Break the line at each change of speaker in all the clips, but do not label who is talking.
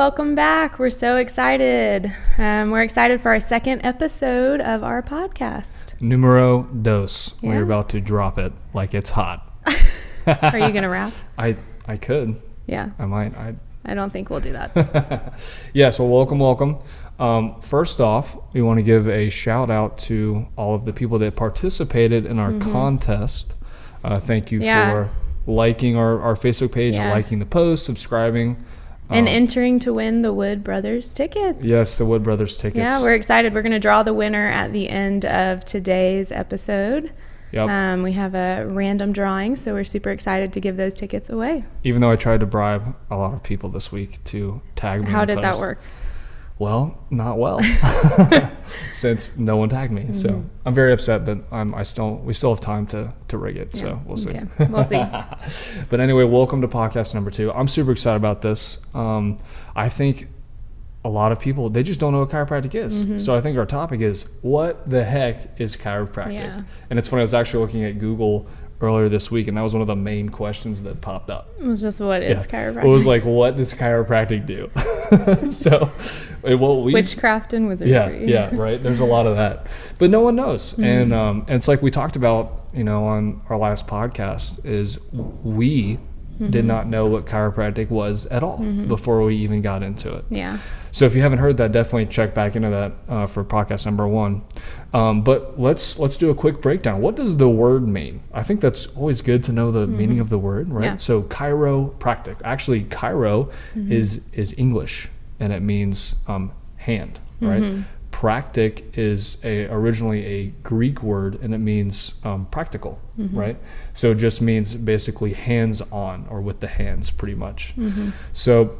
welcome back. We're so excited. We're excited for our second episode of our podcast.
Numero dos. Yeah. We're about to drop it like it's hot.
Are you going to rap?
I could.
Yeah.
I might.
I don't think we'll do that.
Yes, well, welcome. First off, we want to give a shout out to all of the people that participated in our contest. Thank you for liking our Facebook page, liking the post, subscribing.
And entering to win the Wood Brothers tickets.
Yes, the Wood Brothers tickets.
Yeah, we're excited. We're going to draw the winner at the end of today's episode.
Yep.
We have a random drawing, so we're super excited to give those tickets away.
Even though I tried to bribe a lot of people this week to tag me.
How did that work?
Well, not well, since no one tagged me. So I'm very upset, but we still have time to rig it. Yeah. So we'll see.
Okay. We'll see.
But anyway, welcome to podcast number 2. I'm super excited about this. I think a lot of people, they just don't know what chiropractic is. So I think our topic is, what the heck is chiropractic?
Yeah.
And it's funny, I was actually looking at Google earlier this week, and that was one of the main questions that popped up.
It was just, what is chiropractic?
It was like, what does chiropractic do? So
witchcraft and wizardry.
Yeah, right. There's a lot of that, but no one knows. And it's like we talked about, on our last podcast, is we did not know what chiropractic was at all before we even got into it.
Yeah.
So if you haven't heard that, definitely check back into that for podcast number 1. But let's do a quick breakdown. What does the word mean? I think that's always good to know the meaning of the word, right? Yeah. So chiropractic. Actually, chiro is English, and it means hand, right? Practic is originally a Greek word, and it means practical, right? So it just means basically hands-on, or with the hands, pretty much. So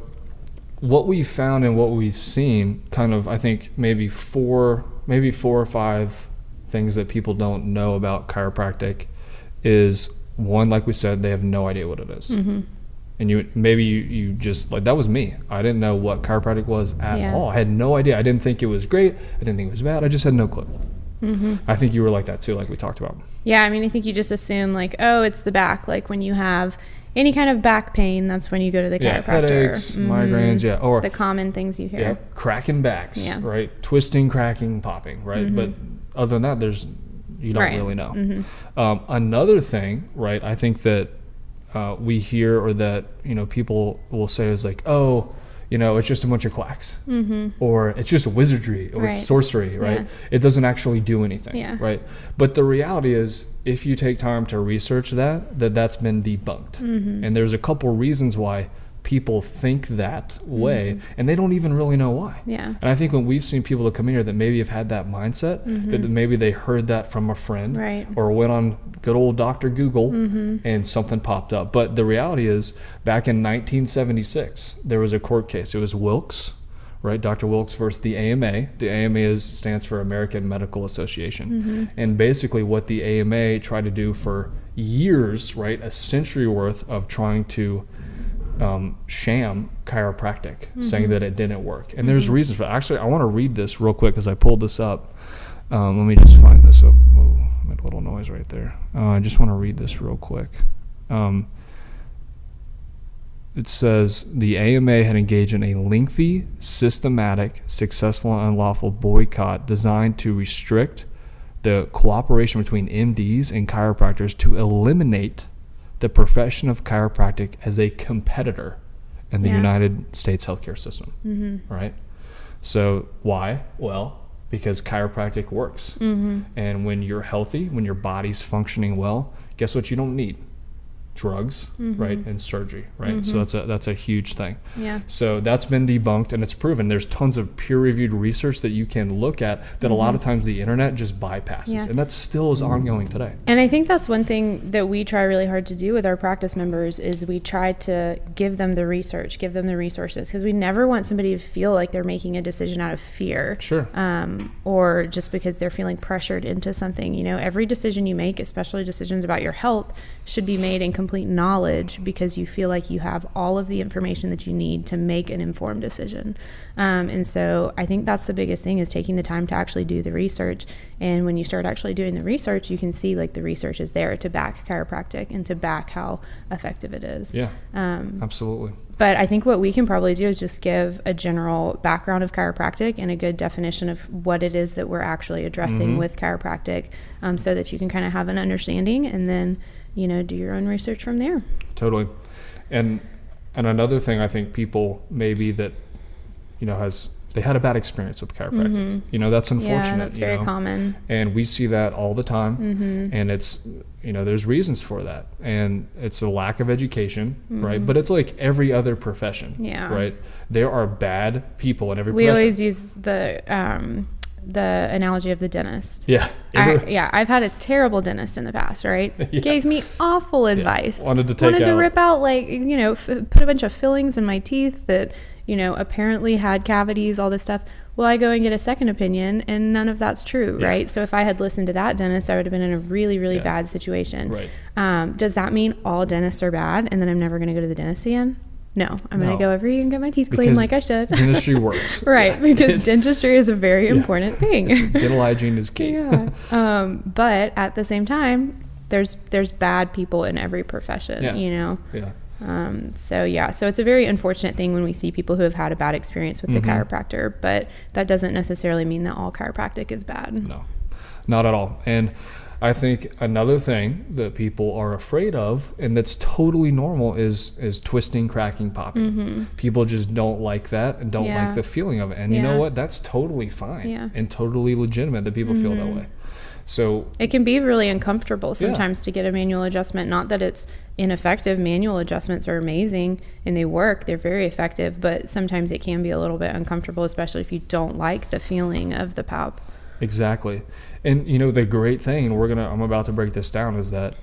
what we found and what we've seen, kind of, I think maybe four or 5 things that people don't know about chiropractic is, one, like we said, they have no idea what it is. And you just, like, that was me. I didn't know what chiropractic was at all. I had no idea. I didn't think it was great. I didn't think it was bad. I just had no clue. I think you were like that too, like we talked about. Yeah,
I mean, I think you just assume, like, oh, it's the back. Like when you have any kind of back pain, that's when you go to the chiropractor.
Headaches, migraines, or
the common things you hear.
Yeah, cracking backs, right? Twisting, cracking, popping, right? But other than that, you don't really know. Another thing, right, I think that we hear, or that, people will say, is like, oh, it's just a bunch of quacks, or it's just wizardry, or it's sorcery, right? Yeah. It doesn't actually do anything, right? But the reality is, if you take time to research that's been debunked. And there's a couple reasons why people think that way, and they don't even really know why. And I think when we've seen people that come in here that maybe have had that mindset, that maybe they heard that from a friend, or went on good old Dr. Google, and something popped up. But the reality is, back in 1976, there was a court case. It was Wilkes, right? Dr. Wilkes versus the AMA. The AMA stands for American Medical Association. And basically what the AMA tried to do for years, right, a century worth of trying to sham chiropractic, saying that it didn't work. And there's reasons for it. Actually, I want to read this real quick because I pulled this up. Let me just find this up. Oh, made a little noise right there. I just want to read this real quick. It says the AMA had engaged in a lengthy, systematic, successful, and unlawful boycott designed to restrict the cooperation between MDs and chiropractors to eliminate the profession of chiropractic as a competitor in the United States healthcare system, right? So why? Well, because chiropractic works. And when you're healthy, when your body's functioning well, guess what you don't need? Drugs, right, and surgery, right? So that's a huge thing. So that's been debunked, and it's proven. There's tons of peer-reviewed research that you can look at that a lot of times the internet just bypasses, and that still is ongoing today.
And I think that's one thing that we try really hard to do with our practice members, is we try to give them the research, give them the resources, because we never want somebody to feel like they're making a decision out of fear, or just because they're feeling pressured into something. Every decision you make, especially decisions about your health, should be made in complete knowledge because you feel like you have all of the information that you need to make an informed decision. And so I think that's the biggest thing, is taking the time to actually do the research. And when you start actually doing the research, you can see like the research is there to back chiropractic and to back how effective it is.
Yeah, absolutely.
But I think what we can probably do is just give a general background of chiropractic and a good definition of what it is that we're actually addressing with chiropractic, so that you can kind of have an understanding, and then, you know, do your own research from there.
Totally. And another thing, I think people maybe that, you know, they had a bad experience with chiropractic. You know, that's unfortunate.
Yeah, that's very common.
And we see that all the time. And it's, you know, there's reasons for that. And it's a lack of education, right? But it's like every other profession, right? There are bad people in every profession.
We always use the analogy of the dentist.
Yeah.
I've had a terrible dentist in the past, right? Gave me awful advice.
Wanted to
rip out, like, you know, put a bunch of fillings in my teeth that, you know, apparently had cavities, all this stuff. Well, I go and get a second opinion, and none of that's true, right? So if I had listened to that dentist, I would have been in a really, really bad situation.
Right.
Does that mean all dentists are bad and then I'm never going to go to the dentist again? No, I'm going to go every year and get my teeth cleaned like I should.
Dentistry works.
Right, because dentistry is a very important thing.
Dental hygiene is key.
But at the same time, there's bad people in every profession, you know? So it's a very unfortunate thing when we see people who have had a bad experience with the chiropractor, but that doesn't necessarily mean that all chiropractic is bad.
No, not at all. And I think another thing that people are afraid of, and that's totally normal, is twisting, cracking, popping. People just don't like that and don't like the feeling of it. And you know what? That's totally fine and totally legitimate that people feel that way. So
it can be really uncomfortable sometimes to get a manual adjustment. Not that it's ineffective. Manual adjustments are amazing and they work. They're very effective, but sometimes it can be a little bit uncomfortable, especially if you don't like the feeling of the PAP.
Exactly. And you know, the great thing, and I'm about to break this down, is that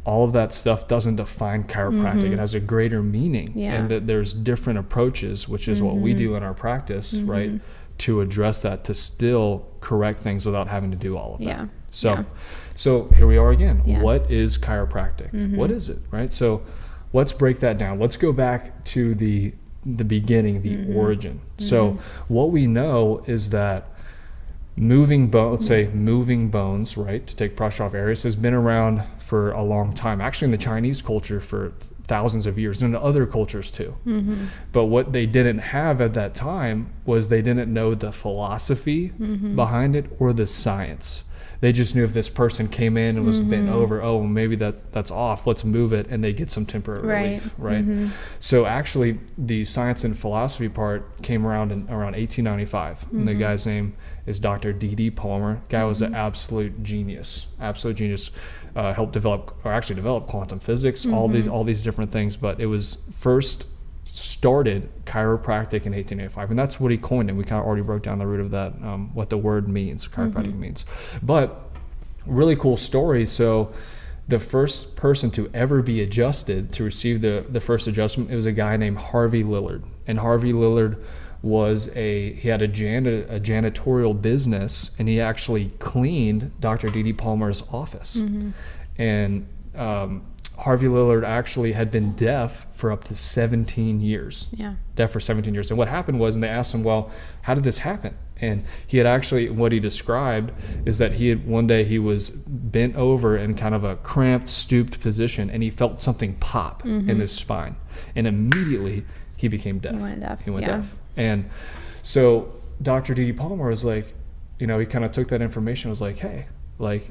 all of that stuff doesn't define chiropractic. It has a greater meaning, and that there's different approaches, which is what we do in our practice, right? To address that, to still correct things without having to do all of that. So here we are again. What is chiropractic? What is it, right? So let's break that down. Let's go back to the beginning, the origin. So what we know is that moving bones, right, to take pressure off areas, has been around for a long time. Actually, in the Chinese culture for thousands of years, and in other cultures too. But what they didn't have at that time was they didn't know the philosophy behind it or the science. They just knew if this person came in and was bent over, oh, maybe that's off, let's move it, and they get some temporary relief, right? So actually, the science and philosophy part came around in around 1895. And the guy's name is Dr. D.D. Palmer. Guy was an absolute genius. Helped develop quantum physics, all these different things. But it was first started chiropractic in 1885, and that's what he coined it. We kind of already broke down the root of that, what the word means, chiropractic means. But really cool story. So the first person to ever be adjusted, to receive the first adjustment, it was a guy named Harvey Lillard. And Harvey Lillard he had a janitorial business, and he actually cleaned Dr. D.D. Palmer's office. And Harvey Lillard actually had been deaf for up to 17 years. Deaf for 17 years. And what happened was, and they asked him, well, how did this happen? And he had actually, what he described is that one day he was bent over in kind of a cramped, stooped position, and he felt something pop in his spine. And immediately he became deaf. He went deaf. And so Dr. D.D. Palmer was like, you know, he kind of took that information and was like, hey, like,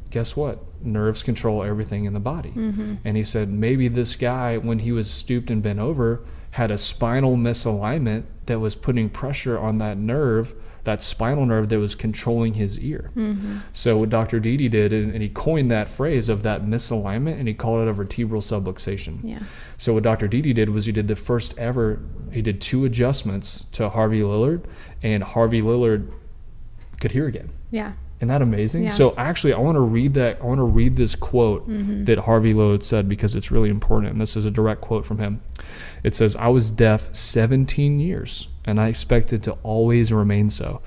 guess what? Nerves control everything in the body. And he said maybe this guy, when he was stooped and bent over, had a spinal misalignment that was putting pressure on that nerve, that spinal nerve that was controlling his ear. So what Dr. Dede did, and he coined that phrase of that misalignment, and he called it a vertebral subluxation. So what Dr. Dede did was he did 2 adjustments to Harvey Lillard, and Harvey Lillard could hear again. Isn't that amazing? So actually, I want to read this quote that Harvey Lillard said, because it's really important, and this is a direct quote from him. It says, "I was deaf 17 years, and I expected to always remain so.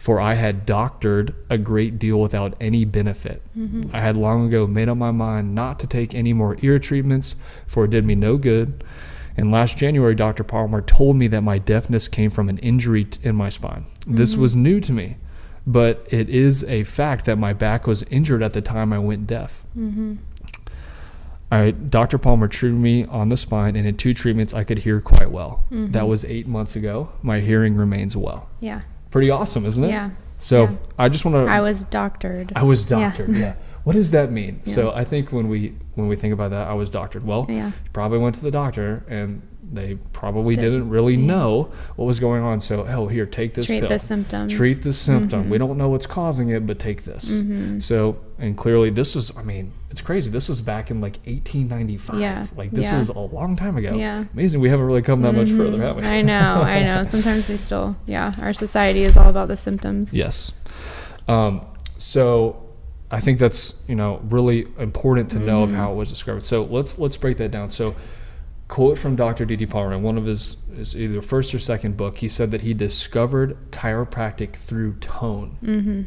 for I had doctored a great deal without any benefit. Mm-hmm. I had long ago made up my mind not to take any more ear treatments, for it did me no good. And last January, Dr. Palmer told me that my deafness came from an injury in my spine. Mm-hmm. This was new to me, but it is a fact that my back was injured at the time I went deaf. Mm-hmm. Dr. Palmer treated me on the spine, and in 2 treatments, I could hear quite well. Mm-hmm. That was 8 months ago. My hearing remains well.
Yeah.
Pretty awesome, isn't it?
Yeah.
So I just want to...
I was doctored.
Yeah. What does that mean? Yeah. So I think when we think about that, I was doctored. Well, you probably went to the doctor, and they probably didn't really know what was going on. So, here, take this pill.
Treat the symptoms.
Treat the symptom. Mm-hmm. We don't know what's causing it, but take this. Mm-hmm. So, and clearly this is, it's crazy. This was back in 1895. Yeah. This was a long time ago. Yeah. Amazing. We haven't really come that much further, have we?
I know. Sometimes we still, our society is all about the symptoms.
Yes. So I think that's, really important to know of how it was discovered. So let's break that down. So, quote from Dr. D.D. Palmer in one of his either first or second book, he said that he discovered chiropractic through tone. Mm-hmm.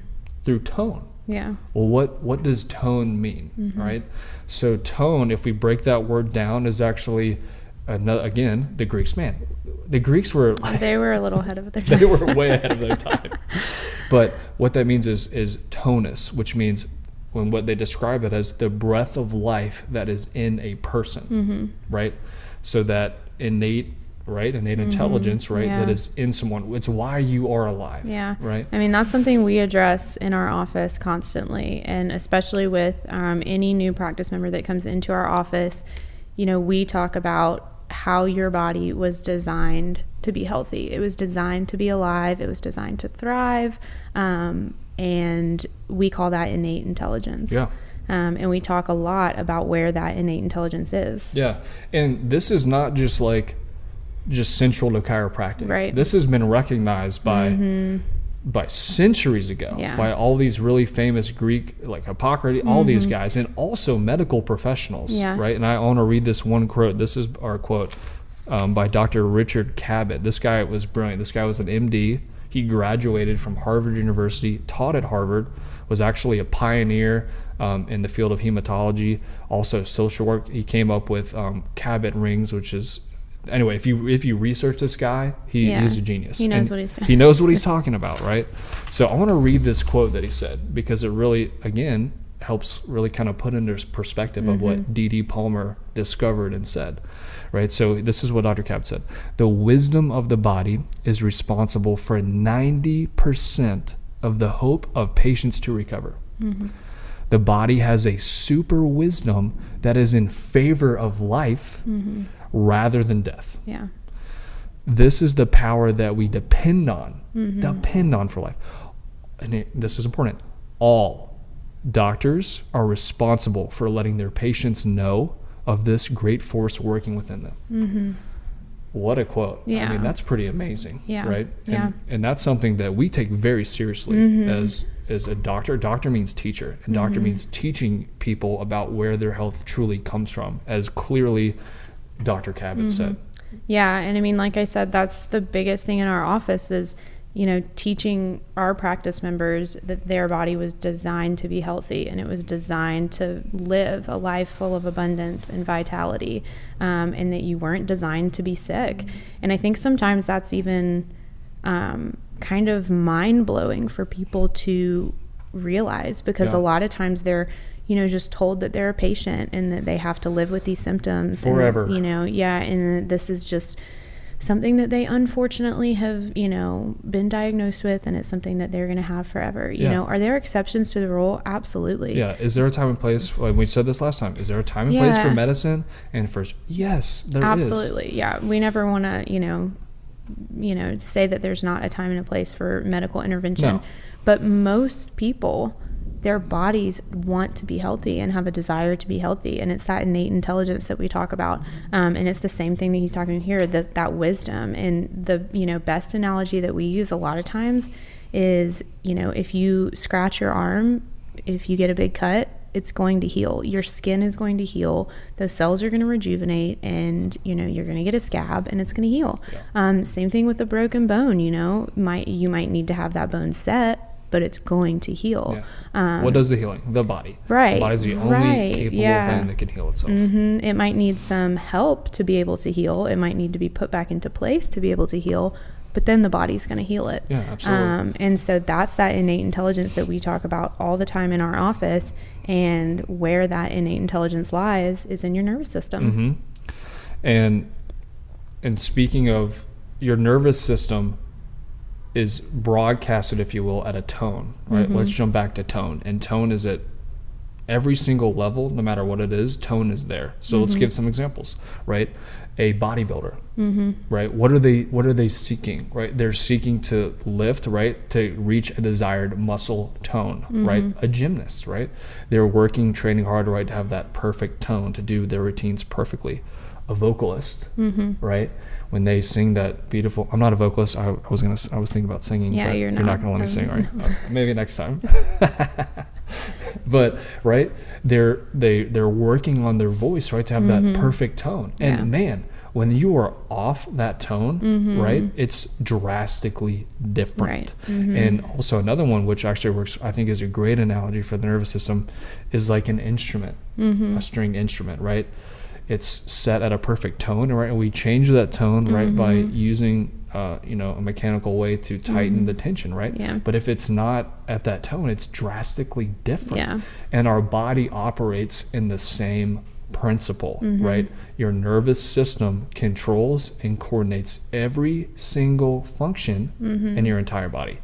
Through tone.
Yeah.
Well, what does tone mean, right? So tone, if we break that word down, is actually, again, the Greeks. Man, the Greeks were...
They were a little ahead of their time.
They were way ahead of their time. But what that means is tonus, which means what they describe it as the breath of life that is in a person, right? So that innate intelligence, right, that is in someone. It's why you are alive, right?
That's something we address in our office constantly, and especially with any new practice member that comes into our office. We talk about how your body was designed to be healthy. It was designed to be alive. It was designed to thrive, and we call that innate intelligence. Yeah. And we talk a lot about where that innate intelligence is.
Yeah. And this is not just central to chiropractic.
Right.
This has been recognized by centuries ago by all these really famous Greek, like Hippocrates, all these guys, and also medical professionals. Yeah. Right. And I want to read this one quote. This is our quote by Dr. Richard Cabot. This guy was brilliant. This guy was an MD. He graduated from Harvard University, taught at Harvard, was actually a pioneer in the field of hematology, also social work. He came up with Cabot rings, which is, anyway, if you research this guy, he's a genius.
He knows what he's saying.
He knows what he's talking about, right? So I want to read this quote that he said, because it really, again, helps really kind of put into perspective of what D.D. Palmer discovered and said, right? So this is what Dr. Cabot said. The wisdom of the body is responsible for 90% of the hope of patients to recover. Mm-hmm. The body has a super wisdom that is in favor of life rather than death.
Yeah.
This is the power that we depend on for life. And this is important. All doctors are responsible for letting their patients know of this great force working within them. Mm-hmm. What a quote. Yeah. That's pretty amazing, right? And that's something that we take very seriously as a doctor. Doctor means teacher, and doctor means teaching people about where their health truly comes from, as clearly Dr. Cabot said.
Yeah, and like I said, that's the biggest thing in our office is, teaching our practice members that their body was designed to be healthy, and it was designed to live a life full of abundance and vitality, and that you weren't designed to be sick. And I think sometimes that's even kind of mind-blowing for people to realize, because a lot of times they're just told that they're a patient and that they have to live with these symptoms
forever.
And that, and this is just something that they unfortunately have, been diagnosed with, and it's something that they're going to have forever. Are there exceptions to the rule? Absolutely.
Yeah. Is there a time and place? Like we said this last time. Is there a time and place for medicine? And for yes, there is.
Absolutely. Yeah. We never want to, say that there's not a time and a place for medical intervention. No. But most people, their bodies want to be healthy and have a desire to be healthy, and it's that innate intelligence that we talk about, and it's the same thing that he's talking here, that wisdom. And the best analogy that we use a lot of times is, if you scratch your arm, if you get a big cut, it's going to heal. Your skin is going to heal. Those cells are going to rejuvenate, and you're going to get a scab, and it's going to heal. Same thing with a broken bone. You might need to have that bone set, but it's going to heal.
What does the healing? The body.
Right.
The body's the only capable thing that can heal itself.
It might need some help to be able to heal. It might need to be put back into place to be able to heal, but then the body's going to heal it.
Yeah, absolutely.
And so that's that innate intelligence that we talk about all the time in our office, and where that innate intelligence lies is in your nervous system.
And speaking of, your nervous system is broadcasted, if you will, at a tone, right? Let's jump back to tone. And tone is at every single level, no matter what it is, tone is there. So let's give some examples, right? A bodybuilder, right? What are they seeking, right? They're seeking to lift, right? To reach a desired muscle tone, right? A gymnast, right? They're working, training hard, right? To have that perfect tone, to do their routines perfectly. A vocalist, right? When they sing that beautiful, I'm not a vocalist. I was thinking about singing.
Yeah,
but
you're
not gonna let me sing, right? Maybe next time. But right, they're working on their voice, right, to have that perfect tone. And man, when you are off that tone, right, it's drastically different. And also another one, which actually works, I think, is a great analogy for the nervous system, is like an instrument, a stringed instrument, right? It's set at a perfect tone, right? And we change that tone, right, by using, a mechanical way to tighten the tension, right? But if it's not at that tone, it's drastically different. And our body operates in the same principle, right? Your nervous system controls and coordinates every single function in your entire body.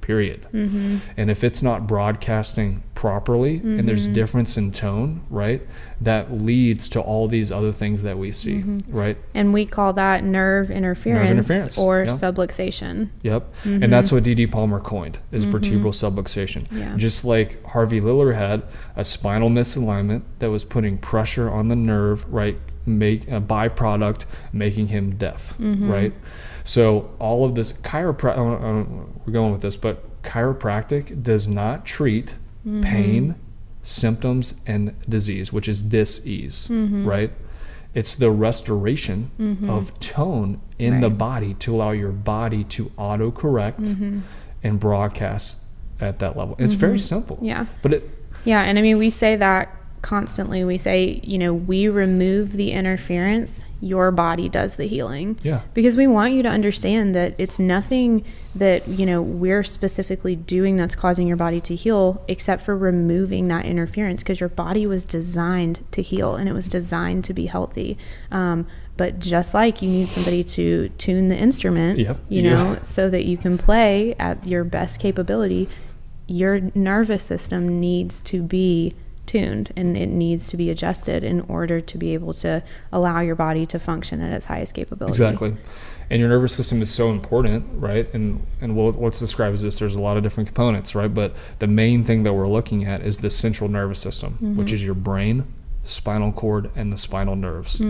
Period. And if it's not broadcasting properly, and there's difference in tone, right, that leads to all these other things that we see, right?
And we call that nerve interference or subluxation.
And that's what D.D. Palmer coined, is vertebral subluxation. Just like Harvey Liller had a spinal misalignment that was putting pressure on the nerve, right, make a byproduct, making him deaf, right? So all of this we're going with this, but chiropractic does not treat pain, symptoms, and disease, which is dis-ease, right? It's the restoration of tone in the body to allow your body to autocorrect and broadcast at that level. It's very simple. But
and I mean, we say that constantly. We say, we remove the interference, your body does the healing. Because we want you to understand that it's nothing that, we're specifically doing that's causing your body to heal, except for removing that interference, because your body was designed to heal, and it was designed to be healthy. But just like you need somebody to tune the instrument, so that you can play at your best capability, your nervous system needs to be tuned, and it needs to be adjusted in order to be able to allow your body to function at its highest capability.
Exactly. And your nervous system is so important, right? And what's described as this, there's a lot of different components, right? But the main thing that we're looking at is the central nervous system, which is your brain, spinal cord, and the spinal nerves,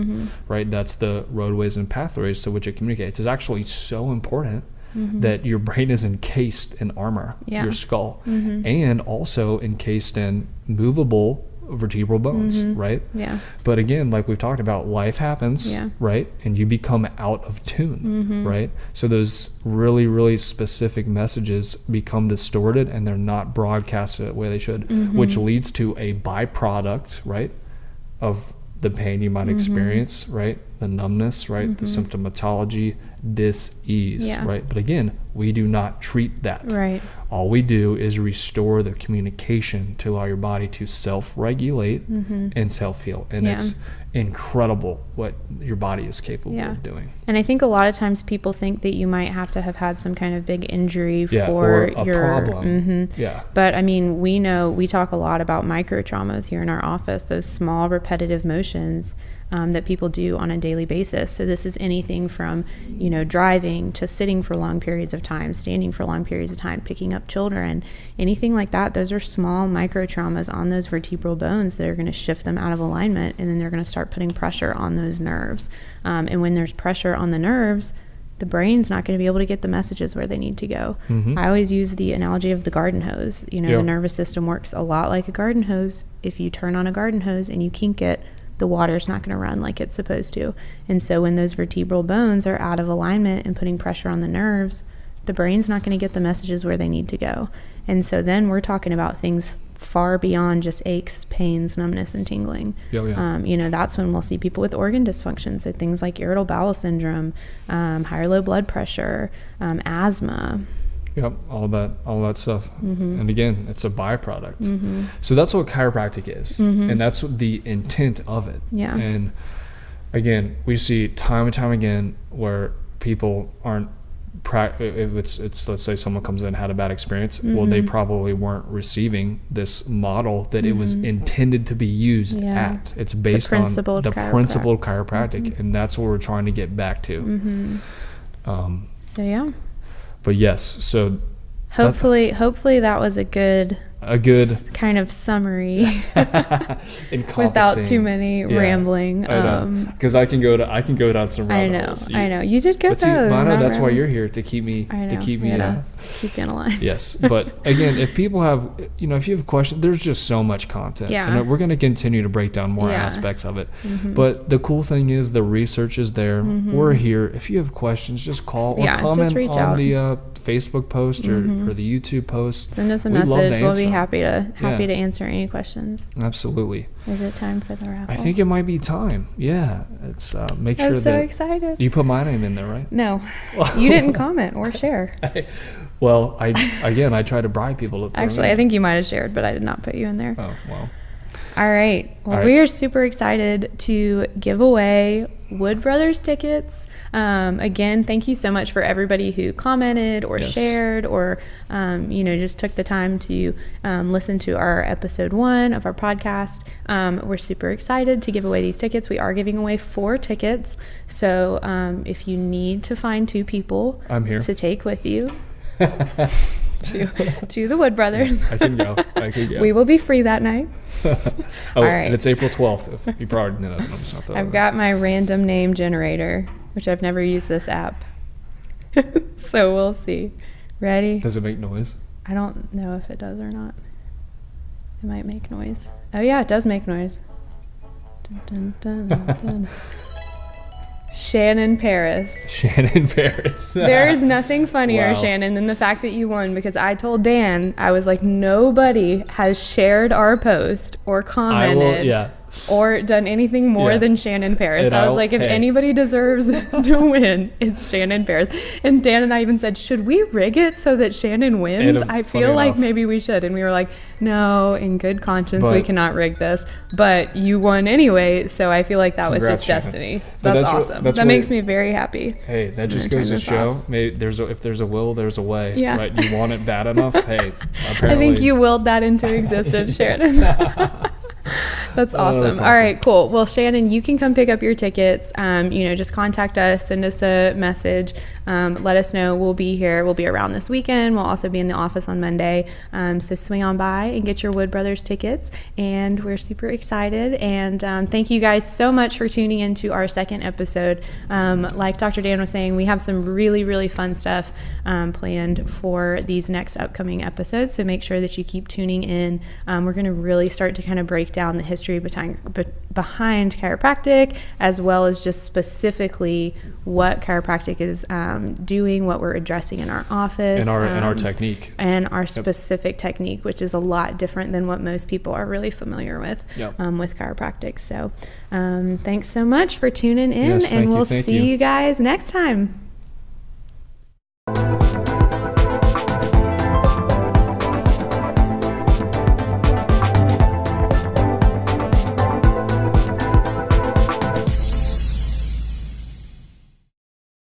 right? That's the roadways and pathways to which it communicates. It's actually so important that your brain is encased in armor, your skull, and also encased in movable vertebral bones, right? But again, like we've talked about, life happens, right? And you become out of tune, right? So those really, really specific messages become distorted, and they're not broadcasted the way they should, which leads to a byproduct, right, of the pain you might experience, right? The numbness, right? The symptomatology, dis-ease, right? But again, we do not treat that.
Right.
All we do is restore the communication to allow your body to self-regulate and self-heal. And it's incredible what your body is capable of doing.
And I think a lot of times people think that you might have to have had some kind of big injury for
or a problem.
But I mean, we talk a lot about micro traumas here in our office, those small repetitive motions that people do on a daily basis. So this is anything from, driving to sitting for long periods of time, standing for long periods of time, picking up children, anything like that. Those are small micro traumas on those vertebral bones that are going to shift them out of alignment, and then they're going to start putting pressure on those nerves. And when there's pressure on the nerves, the brain's not going to be able to get the messages where they need to go. I always use the analogy of the garden hose. You know, the nervous system works a lot like a garden hose. If you turn on a garden hose and you kink it, the water's not going to run like it's supposed to. And so when those vertebral bones are out of alignment and putting pressure on the nerves, the brain's not going to get the messages where they need to go. And so then we're talking about things far beyond just aches, pains, numbness, and tingling. You know, that's when we'll see people with organ dysfunction. So things like irritable bowel syndrome, high or low blood pressure, asthma.
Yep, all that stuff. And again, it's a byproduct. So that's what chiropractic is. And that's the intent of it. And again, we see time and time again where people aren't, if it's let's say someone comes in and had a bad experience, well, they probably weren't receiving this model that it was intended to be used at. It's based on the principle of chiropractic, and that's what we're trying to get back to. But yes, so
hopefully that was a good kind of summary without too many rambling.
Because I can go down some rabbit holes.
I know you did good though.
I know that's why you're here, to keep me
keep you in line.
Yes, but again, if people have, if you have questions, there's just so much content, and we're going to continue to break down more aspects of it. But the cool thing is the research is there. We're here. If you have questions, just call or comment on the Facebook post or the YouTube post.
Send us a message. We'll be happy to answer any questions.
Absolutely.
Is it time for the raffle?
I think it might be time. Yeah. It's make sure
I'm so excited.
You put my name in there, right?
No. You didn't comment or share.
Well, I try to bribe people.
Actually, I think you might have shared, but I did not put you in there.
Oh, well.
All right. Well, we are super excited to give away Wood Brothers tickets. Again, thank you so much for everybody who commented or shared or, just took the time to listen to our episode 1 of our podcast. We're super excited to give away these tickets. We are giving away 4 tickets. So if you need to find 2 people to take with you to the Wood Brothers.
I can go.
We will be free that night.
All right. And it's April 12th. If you probably know that.
I've got my random name generator, which I've never used this app. So we'll see. Ready?
Does it make noise?
I don't know if it does or not. It might make noise. Oh yeah, it does make noise. Dun, dun, dun, dun. Shannon Paris. There is nothing funnier, Shannon, than the fact that you won, because I told Dan, I was like, nobody has shared our post or commented or done anything more than Shannon Paris. And I was like, if anybody deserves to win, it's Shannon Paris. And Dan and I even said, should we rig it so that Shannon wins? I feel like maybe we should. And we were like, no, in good conscience, we cannot rig this. But you won anyway, so I feel like that was just destiny. That's awesome. That makes me very happy.
Hey, that just goes to show, maybe if there's a will, there's a way. Yeah. Right? You want it bad enough? Hey, apparently.
I think you willed that into existence, Shannon. That's awesome. That's awesome. All right, cool. Well, Shannon, you can come pick up your tickets. Just contact us, send us a message. Let us know. We'll be here. We'll be around this weekend. We'll also be in the office on Monday. So swing on by and get your Wood Brothers tickets. And we're super excited. And thank you guys so much for tuning into our second episode. Like Dr. Dan was saying, we have some really, really fun stuff planned for these next upcoming episodes. So make sure that you keep tuning in. We're going to really start to kind of break down the history behind chiropractic, as well as just specifically what chiropractic is doing, what we're addressing in our office,
and our technique,
and our specific technique, which is a lot different than what most people are really familiar with with chiropractic. So thanks so much for tuning in, and we'll see you guys next time.